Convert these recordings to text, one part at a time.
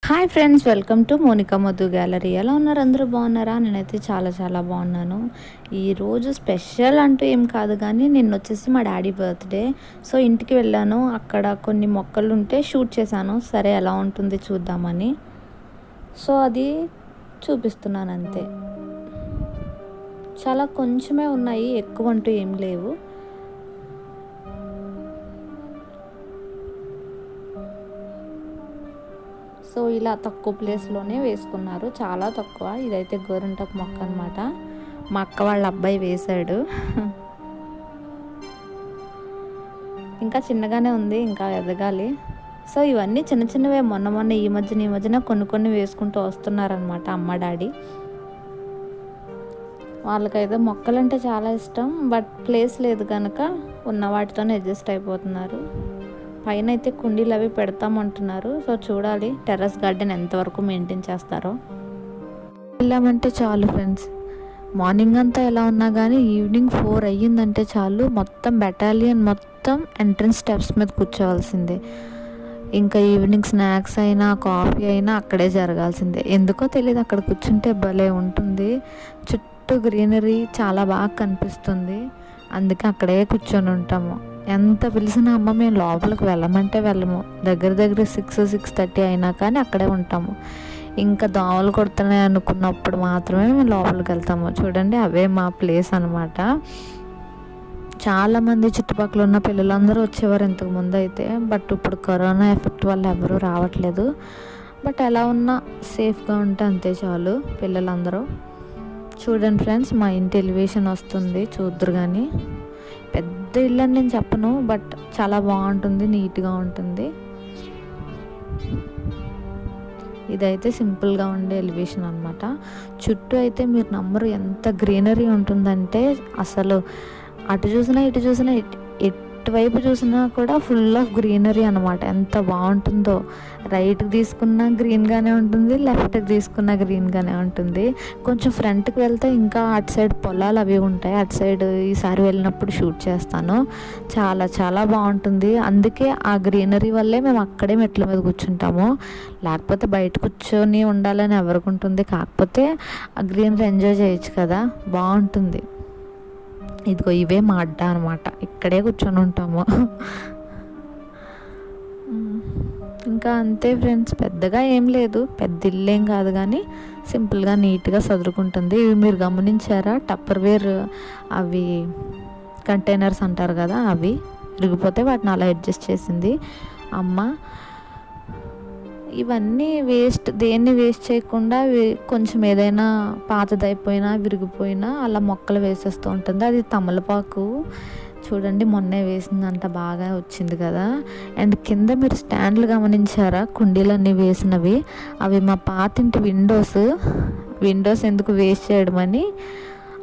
Hi friends, welcome to Monika Madhu gallery. ఎలా ఉన్నారు? అందరూ బాగున్నారా? నేనైతే చాలా చాలా బాగున్నాను. ఈరోజు స్పెషల్ అంటూ ఏం కాదు, కానీ నిన్న వచ్చేసి మా డాడీ బర్త్డే. సో ఇంటికి వెళ్ళాను, అక్కడ కొన్ని మొక్కలు ఉంటే షూట్ చేశాను. సరే ఎలా ఉంటుంది చూద్దామని. సో అది చూపిస్తున్నాను అంతే. చాలా కొంచెమే ఉన్నాయి, ఎక్కువ అంటూ ఏం లేవు. సో ఇలా తక్కువ ప్లేస్లోనే వేసుకున్నారు, చాలా తక్కువ. ఇదైతే గోరింటాకు మొక్క అనమాట. మా అక్క వాళ్ళ అబ్బాయి వేశాడు. ఇంకా చిన్నగానే ఉంది, ఇంకా ఎదగాలి. సో ఇవన్నీ చిన్న చిన్నవే. మొన్న ఈ మధ్యన కొన్ని వేసుకుంటూ వస్తున్నారనమాట అమ్మ డాడీ. వాళ్ళకైతే మొక్కలంటే చాలా ఇష్టం, బట్ ప్లేస్ లేదు కనుక ఉన్న వాటితోనే అడ్జస్ట్ అయిపోతున్నారు. పైన అయితే కుండీలు అవి పెడతామంటున్నారు. సో చూడాలి టెర్రస్ గార్డెన్ ఎంతవరకు మెయింటైన్ చేస్తారో. వెళ్ళామంటే చాలు ఫ్రెండ్స్, మార్నింగ్ అంతా ఎలా ఉన్నా కానీ ఈవినింగ్ 4 అయ్యిందంటే చాలు, మొత్తం బెటాలియన్ మొత్తం ఎంట్రన్స్ స్టెప్స్ మీద కూర్చోవాల్సిందే. ఇంకా ఈవినింగ్ స్నాక్స్ అయినా కాఫీ అయినా అక్కడే జరగాల్సిందే. ఎందుకో తెలియదు, అక్కడ కూర్చుంటే భలే ఉంటుంది. చుట్టూ గ్రీనరీ చాలా బాగా కనిపిస్తుంది, అందుకే అక్కడే కూర్చొని ఉంటాము. ఎంత పిలిచినా అమ్మ మేము లోపలికి వెళ్ళమంటే వెళ్ళము. దగ్గర 6-6:30 అయినా కానీ అక్కడే ఉంటాము. ఇంకా దోమలు కొడుతున్నాయి అనుకున్నప్పుడు మాత్రమే మేము లోపలికి వెళ్తాము. చూడండి, అవే మా ప్లేస్ అనమాట. చాలామంది చుట్టుపక్కల ఉన్న పిల్లలందరూ వచ్చేవారు ఇంతకు ముందు అయితే, బట్ ఇప్పుడు కరోనా ఎఫెక్ట్ వల్ల ఎవరూ రావట్లేదు. బట్ ఎలా ఉన్నా సేఫ్గా ఉంటే అంతే చాలు పిల్లలందరూ. చూడండి ఫ్రెండ్స్, మా ఇంటి ఎలివేషన్ వస్తుంది, చూద్దరు. కానీ పెద్ద ఇల్లు అని నేను చెప్పను, బట్ చాలా బాగుంటుంది, నీట్గా ఉంటుంది. ఇదైతే సింపుల్గా ఉండే ఎలివేషన్ అనమాట. చుట్టూ అయితే మీరు నమ్మరు, ఎంత గ్రీనరీ ఉంటుందంటే అసలు అటు చూసినా ఇటు చూసినా ఎటువైపు చూసినా కూడా ఫుల్ ఆఫ్ గ్రీనరీ అనమాట. ఎంత బాగుంటుందో. రైట్కి తీసుకున్నా గ్రీన్గానే ఉంటుంది, లెఫ్ట్కి తీసుకున్నా గ్రీన్గానే ఉంటుంది. కొంచెం ఫ్రంట్కి వెళ్తే ఇంకా అటు సైడ్ పొలాలు అవి ఉంటాయి. అటు సైడ్ ఈసారి వెళ్ళినప్పుడు షూట్ చేస్తాను. చాలా చాలా బాగుంటుంది. అందుకే ఆ గ్రీనరీ వల్లే మేము అక్కడే మెట్ల మీద కూర్చుంటాము. లేకపోతే బయట కూర్చొని ఉండాలని ఎవరికి ఉంటుంది. కాకపోతే ఆ గ్రీనరీ ఎంజాయ్ చేయొచ్చు కదా, బాగుంటుంది. ఇదిగో ఇవే మా అడ్డా అనమాట, ఇక్కడే కూర్చొని ఉంటాము. ఇంకా అంతే ఫ్రెండ్స్, పెద్దగా ఏం లేదు, పెద్ద ఇల్లేం కాదు, కానీ సింపుల్గా నీట్గా సదురుకుంటుంది. ఇవి మీరు గమనించారా? టప్పర్వేర్ అవి కంటైనర్స్ అంటారు కదా, అవి విరిగిపోతే వాటిని అలా అడ్జస్ట్ చేసింది అమ్మ. ఇవన్నీ దేన్ని వేస్ట్ చేయకుండా కొంచెం ఏదైనా పాతదైపోయినా విరిగిపోయినా అలా మొక్కలు వేసేస్తూ ఉంటుంది. అది తమలపాకు. చూడండి, మొన్నే వేసిందంట, బాగా వచ్చింది కదా. అండ్ కింద మీరు స్టాండ్లు గమనించారా? కుండీలన్నీ వేసినవి అవి మా పాతింటి విండోస్ ఎందుకు వేస్ట్ చేయడమని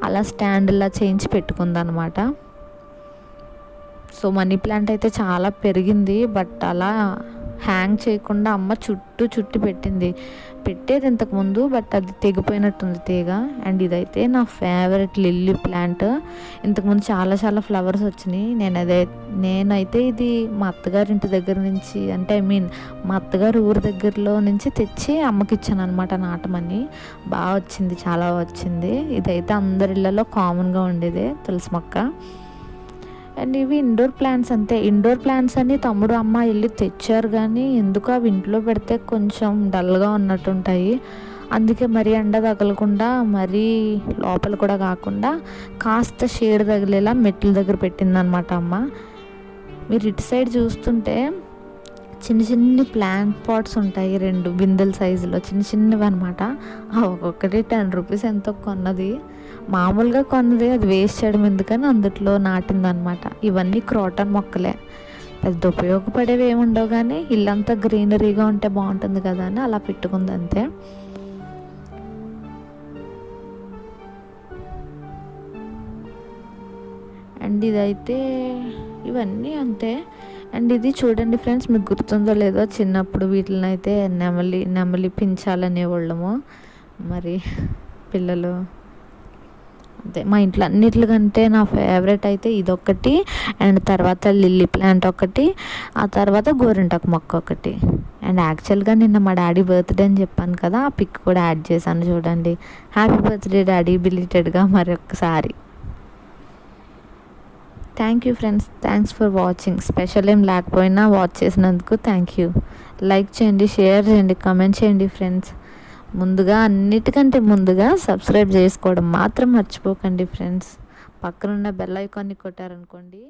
అలా స్టాండ్లా చేయించి పెట్టుకుందనమాట. సో మనీ ప్లాంట్ అయితే చాలా పెరిగింది, బట్ అలా హ్యాంగ్ చేయకుండా అమ్మ చుట్టి పెట్టేది ఇంతకుముందు, బట్ అది తెగిపోయినట్టుంది తీగ. అండ్ ఇదైతే నా ఫేవరెట్ లిల్లీ ప్లాంట్. ఇంతకుముందు చాలా చాలా ఫ్లవర్స్ వచ్చినాయి. నేనైతే ఇది మా అత్తగారి ఇంటి దగ్గర నుంచి, అంటే మా అత్తగారు ఊరి దగ్గరలో నుంచి తెచ్చి అమ్మకి ఇచ్చాను అనమాట నాటమని. బాగా వచ్చింది, చాలా వచ్చింది. ఇదైతే అందరి ఇళ్ళలో కామన్గా ఉండేదే తులసి మొక్క. అండ్ ఇవి ఇండోర్ ప్లాంట్స్ అంతే. ఇండోర్ ప్లాంట్స్ అని తమ్ముడు అమ్మ వెళ్ళి తెచ్చారు, కానీ ఎందుకు అవి ఇంట్లో పెడితే కొంచెం డల్గా ఉన్నట్టుంటాయి. అందుకే మరీ ఎండ తగలకుండా, మరీ లోపల కూడా కాకుండా కాస్త షేడ్ తగిలేలా మెట్ల దగ్గర పెట్టిందనమాట అమ్మ. మీరు ఇటు సైడ్ చూస్తుంటే చిన్ని ప్లాంట్ పాట్స్ ఉంటాయి, 2 బిందెల సైజులో చిన్నవి అనమాట. ఒక్కొక్కటి 10 రూపీస్ ఎంతో కొన్నది. మామూలుగా కొన్నది, అది వేస్ట్ చేయడం ఎందుకని అందుట్లో నాటిందనమాట. ఇవన్నీ క్రోటన్ మొక్కలే, పెద్ద ఉపయోగపడేవి ఏమి ఉండవు, కానీ ఇల్లంతా గ్రీనరీగా ఉంటే బాగుంటుంది కదా అని అలా పెట్టుకుంది అంతే. అండ్ ఇదైతే ఇవన్నీ అంతే. అండ్ ఇది చూడండి ఫ్రెండ్స్, మీకు గుర్తుందో లేదో, చిన్నప్పుడు వీటిని అయితే నెమలి పించాలనేవాళ్ళము. మరి పిల్లలు అంతే. మా ఇంట్లో అన్నిటికంటే నా ఫేవరెట్ అయితే ఇదొకటి, అండ్ తర్వాత లిల్లీ ప్లాంట్ ఒకటి, ఆ తర్వాత గోరింటాకు మొక్క ఒకటి. అండ్ యాక్చువల్గా నిన్న మా డాడీ బర్త్డే అని చెప్పాను కదా, ఆ పిక్ కూడా యాడ్ చేశాను చూడండి. హ్యాపీ బర్త్డే డాడీ బిలీటెడ్గా మరొకసారి. Thank you friends, thanks for watching. Special ఏం లేకపోయినా వాచ్ చేసినందుకు థ్యాంక్ యూ. లైక్ చేయండి, షేర్ చేయండి, కామెంట్ చేయండి ఫ్రెండ్స్. ముందుగా అన్నిటికంటే ముందుగా సబ్స్క్రైబ్ చేసుకోవడం మాత్రం మర్చిపోకండి ఫ్రెండ్స్. పక్కనున్న బెల్ ఐకాన్ని కొట్టారనుకోండి